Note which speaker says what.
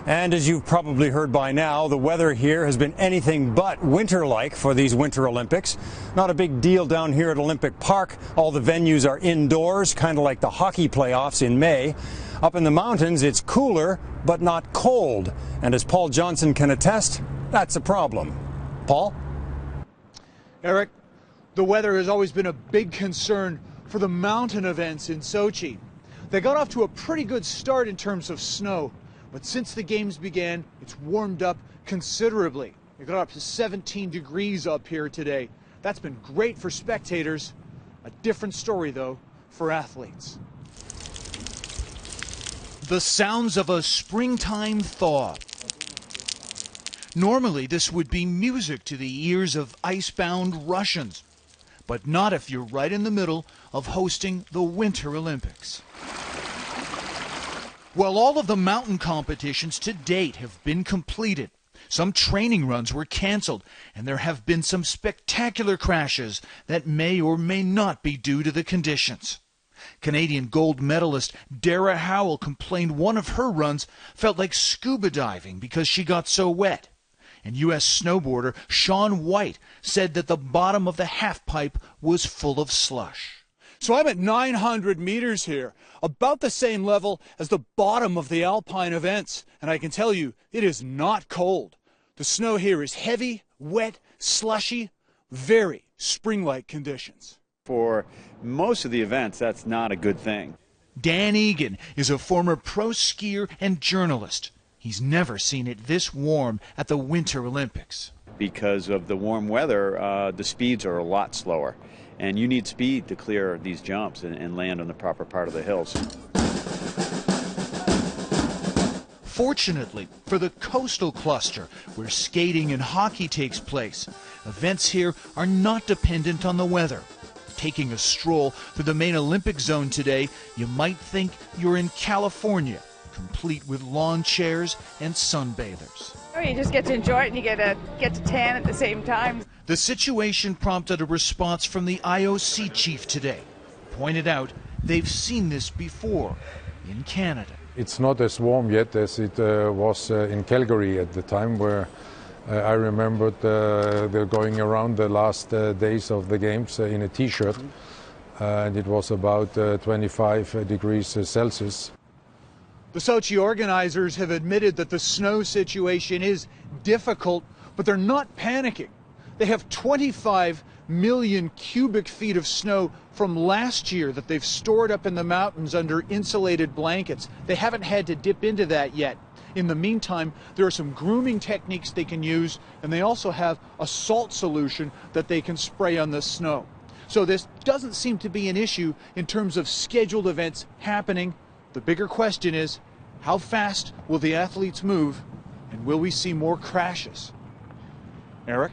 Speaker 1: And as you've probably heard by now, the weather here has been anything but winter-like for these Winter Olympics. Not a big deal down here at Olympic Park. All the venues are indoors, kind of like the hockey playoffs in May. Up in the mountains, it's cooler, but not cold. And as Paul Johnson can attest, that's a problem. Paul?
Speaker 2: Eric, the weather has always been a big concern for the mountain events in Sochi. They got off to a pretty good start in terms of snow, but since the games began, it's warmed up considerably. It got up to 17 degrees up here today. That's been great for spectators. A different story, though, for athletes. The sounds of a springtime thaw. Normally, this would be music to the ears of icebound Russians, but not if you're right in the middle of hosting the Winter Olympics. Well, all of the mountain competitions to date have been completed. Some training runs were canceled, and there have been some spectacular crashes that may or may not be due to the conditions. Canadian gold medalist Dara Howell complained one of her runs felt like scuba diving because she got so wet. And U.S. snowboarder Shaun White said that the bottom of the halfpipe was full of slush. So I'm at 900 meters here, about the same level as the bottom of the alpine events. And I can tell you, it is not cold. The snow here is heavy, wet, slushy, very spring-like conditions.
Speaker 3: For most of the events, that's not a good thing.
Speaker 2: Dan Egan is a former pro skier and journalist. He's never seen it this warm at the Winter Olympics.
Speaker 3: Because of the warm weather, the speeds are a lot slower. And you need speed to clear these jumps and land on the proper part of the hills.
Speaker 2: Fortunately for the coastal cluster, where skating and hockey takes place, events here are not dependent on the weather. Taking a stroll through the main Olympic zone today, you might think you're in California, complete with lawn chairs and sunbathers.
Speaker 4: You just get to enjoy it and you get to tan at the same time.
Speaker 2: The situation prompted a response from the IOC chief today. Pointed out they've seen this before in Canada.
Speaker 5: It's not as warm yet as it was in Calgary at the time, where I remembered they're going around the last days of the games in a T-shirt, and it was about 25 degrees Celsius.
Speaker 2: The Sochi organizers have admitted that the snow situation is difficult, but they're not panicking. They have 25 million cubic feet of snow from last year that they've stored up in the mountains under insulated blankets. They haven't had to dip into that yet. In the meantime, there are some grooming techniques they can use, and they also have a salt solution that they can spray on the snow. So this doesn't seem to be an issue in terms of scheduled events happening. The bigger question is, how fast will the athletes move, and will we see more crashes? Eric?